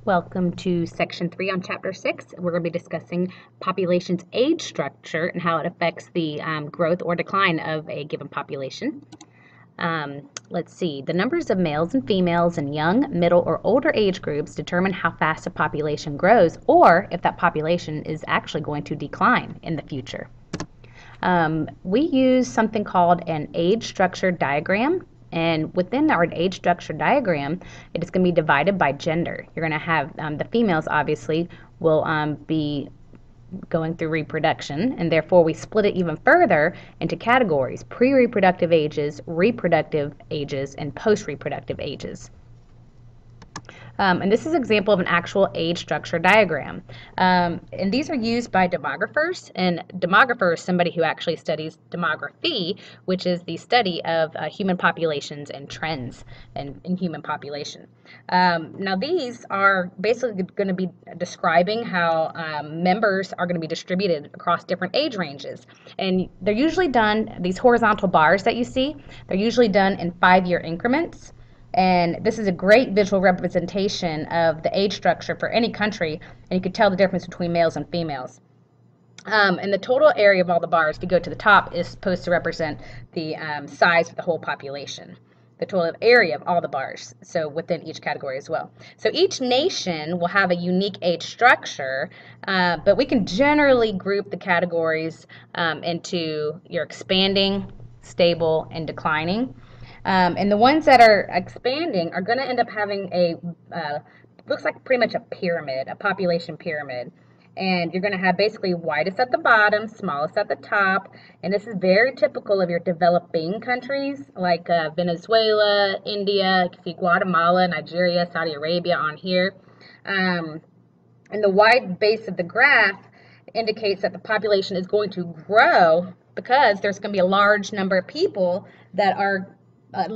Welcome to Section 3 on Chapter 6. We're going to be discussing population's age structure and how it affects the growth or decline of a given population. Let's see. The numbers of males and females in young, middle, or older age groups determine how fast a population grows or if that population is actually going to decline in the future. We use something called an age structure diagram. And within our age structure diagram, it is going to be divided by gender. You're going to have the females, obviously, will be going through reproduction, and therefore we split it even further into categories: pre-reproductive ages, reproductive ages, and post-reproductive ages. And this is an example of an actual age structure diagram. And these are used by demographers. And demographer is somebody who actually studies demography, which is the study of human populations and trends in human population. Now, these are basically going to be describing how members are going to be distributed across different age ranges. And they're usually done, these horizontal bars that you see, they're usually done in 5-year increments. And this is a great visual representation of the age structure for any country, and you can tell the difference between males and females. And the total area of all the bars, if you go to the top, is supposed to represent the size of the whole population. The total area of all the bars, so within each category as well. So each nation will have a unique age structure, but we can generally group the categories into your expanding, stable, and declining. And the ones that are expanding are going to end up having a, looks like pretty much a pyramid, a population pyramid. And you're going to have basically widest at the bottom, smallest at the top. And this is very typical of your developing countries like Venezuela, India, you can see Guatemala, Nigeria, Saudi Arabia on here. And the wide base of the graph indicates that the population is going to grow because there's going to be a large number of people that are a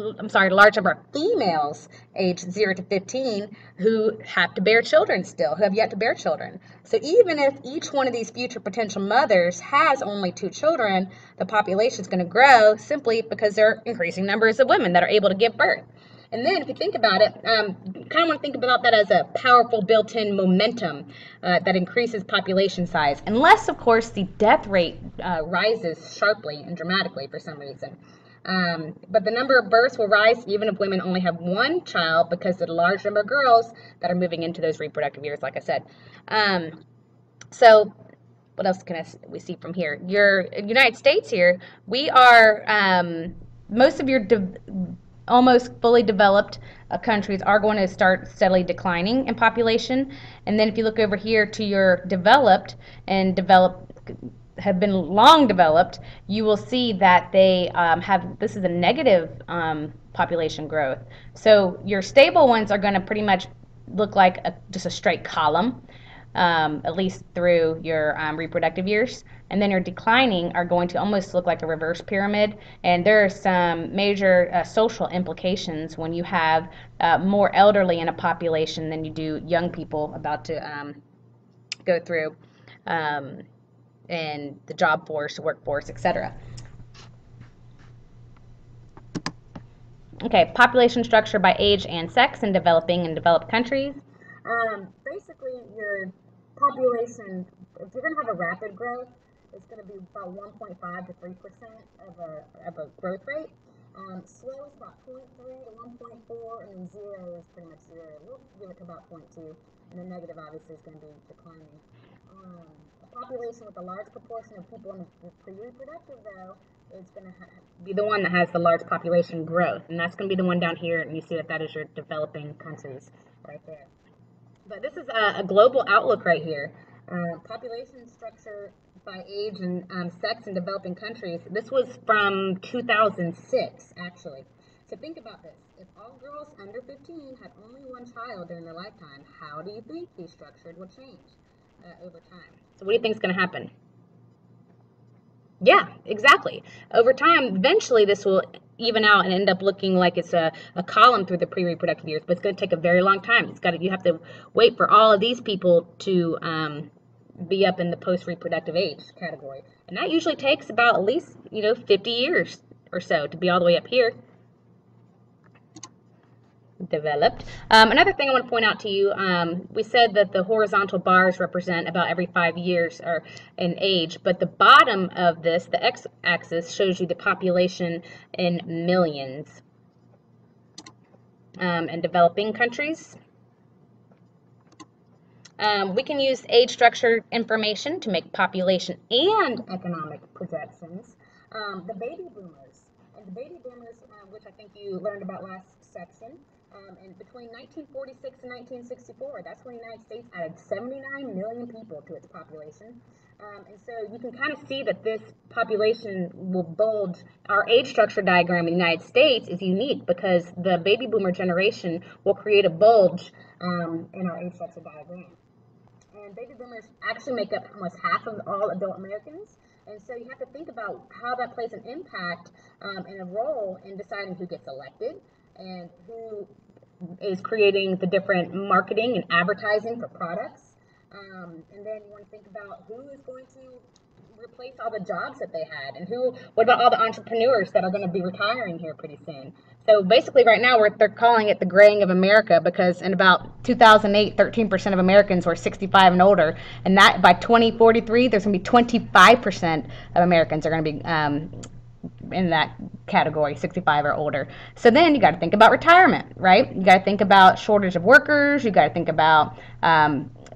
large number of females aged 0 to 15 who have to bear children still, who have yet to bear children. So even if each one of these future potential mothers has only 2 children, the population is going to grow simply because there are increasing numbers of women that are able to give birth. And then if you think about it, you kind of want to think about that as a powerful built-in momentum that increases population size, unless, of course, the death rate rises sharply and dramatically for some reason. But the number of births will rise even if women only have 1 child because of the large number of girls that are moving into those reproductive years, like I said. So what else can we see from here? Your United States here, we are, most of your almost fully developed countries are going to start steadily declining in population. And then if you look over here to your developed and have been long developed, you will see that they this is a negative population growth. So your stable ones are going to pretty much look like just a straight column, at least through your reproductive years. And then your declining are going to almost look like a reverse pyramid. And there are some major social implications when you have more elderly in a population than you do young people about to go through and the job force, workforce, etc. Okay, population structure by age and sex in developing and developed countries. Basically, your population, if you're going to have a rapid growth, it's going to be about 1.5 to 3% of a growth rate. Slow is about 0.3 to 1.4, and then 0 is pretty much 0. We'll give it to about 0.2, and then negative obviously is going to be declining. A population with a large proportion of people in the pre-reproductive, though, is going to be the one that has the large population growth, and that's going to be the one down here, and you see that is your developing countries right there. But this is a global outlook right here. Population structure by age and sex in developing countries. This was from 2006, actually. So think about this. If all girls under 15 had only 1 child during their lifetime, how do you think these structures will change over time? So what do you think is going to happen? Yeah, exactly. Over time, eventually this will even out and end up looking like it's a column through the pre-reproductive years, but it's going to take a very long time. You have to wait for all of these people to be up in the post-reproductive age category. And that usually takes about at least, 50 years or so to be all the way up here. developed. Another thing I want to point out to you, we said that the horizontal bars represent about every 5 years or in age, but the bottom of this, the x-axis, shows you the population in millions. In developing countries, we can use age structure information to make population and economic projections. The baby boomers, which I think you learned about last section, and between 1946 and 1964, that's when the United States added 79 million people to its population. And so you can kind of see that this population will bulge. Our age structure diagram in the United States is unique because the baby boomer generation will create a bulge in our age structure diagram. And baby boomers actually make up almost half of all adult Americans. And so you have to think about how that plays an impact and a role in deciding who gets elected and who is creating the different marketing and advertising for products. And then you want to think about who is going to replace all the jobs that they had, and what about all the entrepreneurs that are going to be retiring here pretty soon. So basically right now they're calling it the graying of America, because in about 2008, 13% of Americans were 65 and older, and that by 2043 there's going to be 25% of Americans are going to be in that category, 65 or older. So then you got to think about retirement, right? You got to think about shortage of workers. You got to think about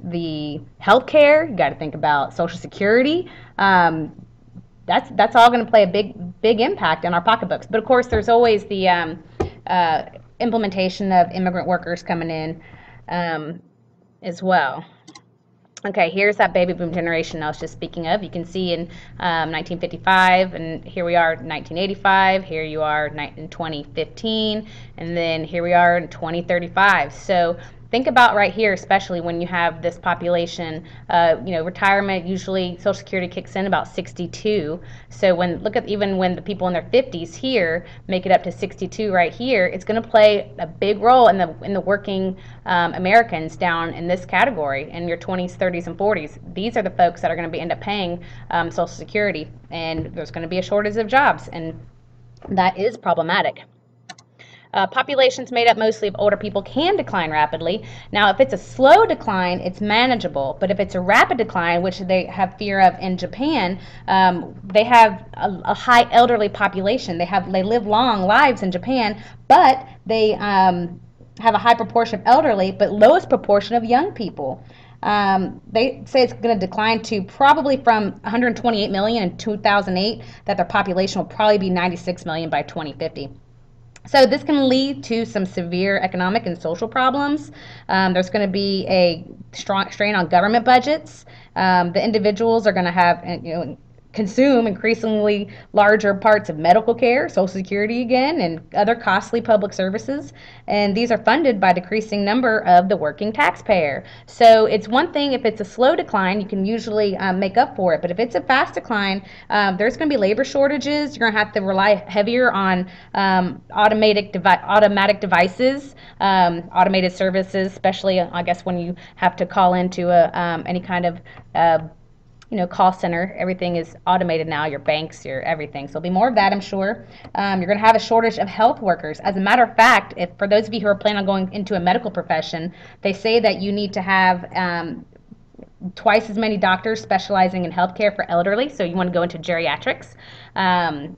the healthcare. You got to think about Social Security. That's all going to play a big impact on our pocketbooks. But of course, there's always the implementation of immigrant workers coming in as well. Okay, here's that baby boom generation I was just speaking of. You can see in 1955, and here we are in 1985, here you are in 2015, and then here we are in 2035. So think about right here, especially when you have this population, retirement, usually Social Security kicks in about 62. So look at even when the people in their 50s here make it up to 62 right here, it's going to play a big role in the working Americans down in this category in your 20s, 30s, and 40s. These are the folks that are going to end up paying Social Security, and there's going to be a shortage of jobs, and that is problematic. Populations made up mostly of older people can decline rapidly. Now, if it's a slow decline, it's manageable. But if it's a rapid decline, which they have fear of in Japan, they have a high elderly population. They live long lives in Japan, but they have a high proportion of elderly, but lowest proportion of young people. They say it's going to decline to probably from 128 million in 2008, that their population will probably be 96 million by 2050. So this can lead to some severe economic and social problems. There's going to be a strong strain on government budgets. The individuals are going to have, consume increasingly larger parts of medical care, Social Security again, and other costly public services. And these are funded by decreasing number of the working taxpayer. So it's one thing if it's a slow decline, you can usually make up for it. But if it's a fast decline, there's going to be labor shortages. You're going to have to rely heavier on automatic devices, automated services, especially I guess when you have to call into any kind of call center. Everything is automated now, your banks, your everything. So there'll be more of that, I'm sure. You're going to have a shortage of health workers. As a matter of fact, for those of you who are planning on going into a medical profession, they say that you need to have twice as many doctors specializing in healthcare for elderly. So you want to go into geriatrics,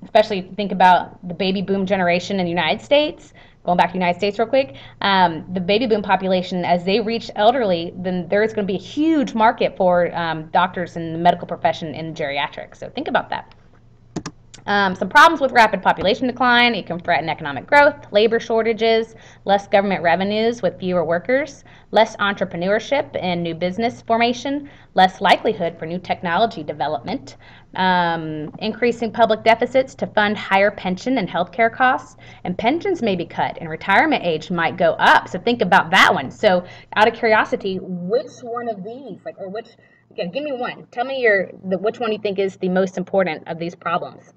especially if you think about the baby boom generation in the United States. Going back to the United States real quick, the baby boom population, as they reach elderly, then there's going to be a huge market for doctors in the medical profession in geriatrics. So think about that. Some problems with rapid population decline: it can threaten economic growth, labor shortages, less government revenues with fewer workers, less entrepreneurship and new business formation, less likelihood for new technology development, increasing public deficits to fund higher pension and healthcare costs, and pensions may be cut and retirement age might go up. So think about that one. So out of curiosity, which one of these, give me one. Tell me which one you think is the most important of these problems.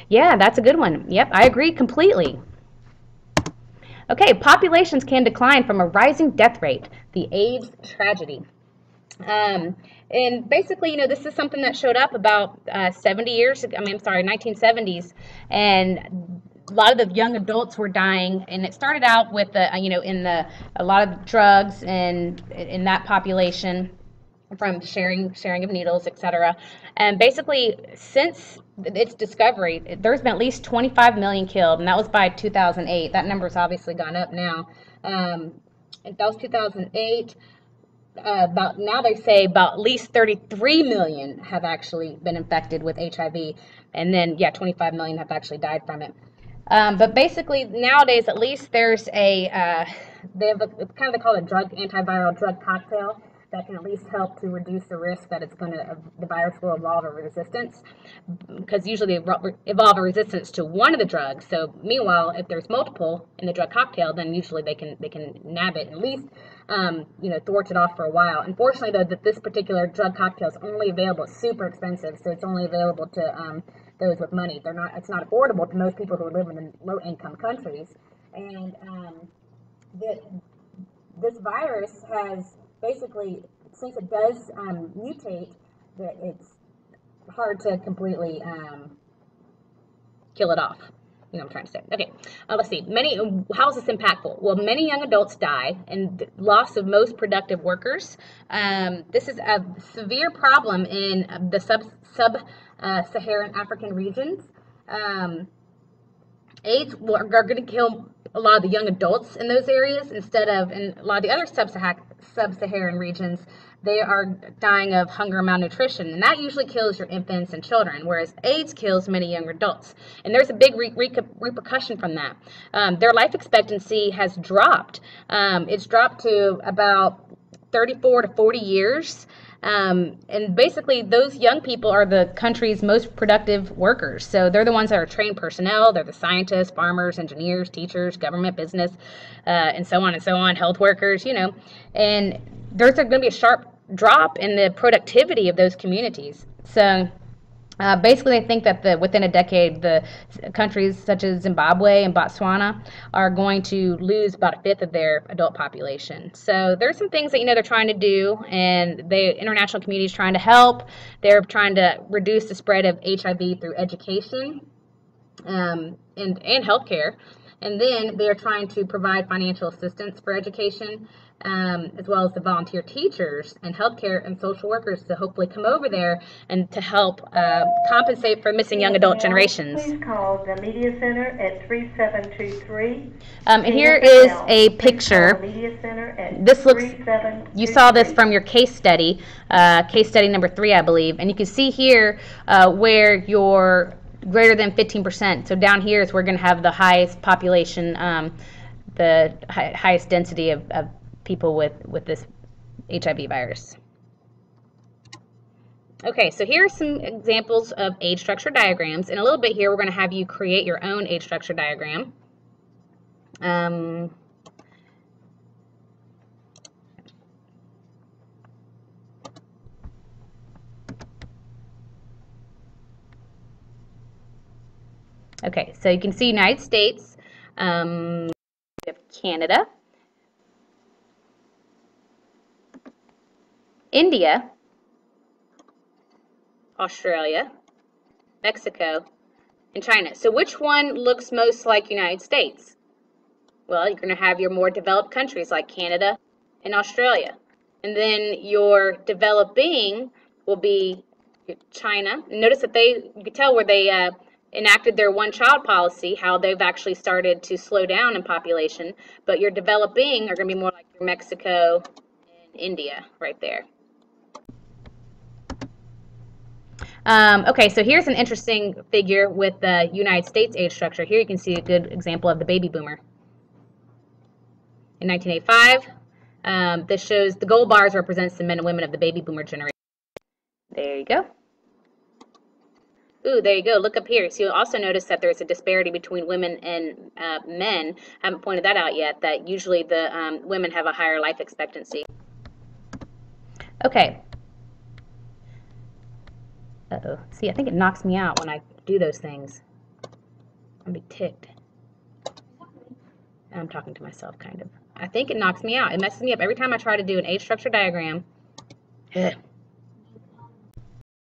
Yeah, that's a good one. Yep, I agree completely. Okay, populations can decline from a rising death rate, the AIDS tragedy. And basically, this is something that showed up about 70 years ago. 1970s, and a lot of the young adults were dying, and it started out with the a lot of drugs and in that population from sharing of needles, etc. And basically, since its discovery, there's been at least 25 million killed, and that was by 2008. That number's obviously gone up now. That was 2008. About now they say about at least 33 million have actually been infected with HIV, and then 25 million have actually died from it. But basically nowadays, at least there's they have it's kind of, they call it a antiviral drug cocktail that can at least help to reduce the risk that the virus will evolve a resistance, because usually they evolve a resistance to one of the drugs. So meanwhile, if there's multiple in the drug cocktail, then usually they can nab it and at least thwart it off for a while. Unfortunately, though, that this particular drug cocktail is only available, it's super expensive, so it's only available to those with money. It's not affordable to most people who live in low-income countries. And this virus has basically, since it does mutate, that it's hard to completely kill it off. You know what I'm trying to say. Okay, let's see. How is this impactful? Well, many young adults die, and the loss of most productive workers. This is a severe problem in the sub-Saharan African regions. AIDS are going to kill a lot of the young adults in those areas instead of in a lot of the other sub-Saharan regions. They are dying of hunger and malnutrition, and that usually kills your infants and children, whereas AIDS kills many younger adults. And there's a big repercussion from that. Their life expectancy has dropped. It's dropped to about 34 to 40 years. And basically, those young people are the country's most productive workers. So they're the ones that are trained personnel. They're the scientists, farmers, engineers, teachers, government, business, and so on, health workers, and there's going to be a sharp drop in the productivity of those communities. So basically, I think that within a decade, the countries such as Zimbabwe and Botswana are going to lose about a fifth of their adult population. So there's some things that they're trying to do, and the international community is trying to help. They're trying to reduce the spread of HIV through education and healthcare. And then they are trying to provide financial assistance for education, as well as the volunteer teachers and healthcare and social workers to hopefully come over there and to help compensate for missing young adult generations. Please call the Media Center at 3723. And here is a picture. This looks, you saw this from your case study number 3, I believe, and you can see here where your greater than 15%. So down here is where we're going to have the highest population, the highest density of people with this HIV virus. Okay, so here are some examples of age structure diagrams. In a little bit here, we're going to have you create your own age structure diagram. Okay, so you can see United States, we have Canada, India, Australia, Mexico, and China. So which one looks most like United States? Well, you're going to have your more developed countries like Canada and Australia. And then your developing will be China. Notice that you can tell where they enacted their one-child policy, how they've actually started to slow down in population. But your developing are going to be more like your Mexico and India right there. Okay, so here's an interesting figure with the United States age structure. Here you can see a good example of the baby boomer. In 1985, this shows the gold bars represents the men and women of the baby boomer generation. There you go. Ooh, there you go. Look up here. So you'll also notice that there's a disparity between women and men. I haven't pointed that out yet, that usually the women have a higher life expectancy. Okay. Uh-oh. See, I think it knocks me out when I do those things. I'll be ticked. I'm talking to myself, kind of. I think it knocks me out. It messes me up every time I try to do an age structure diagram. Ugh.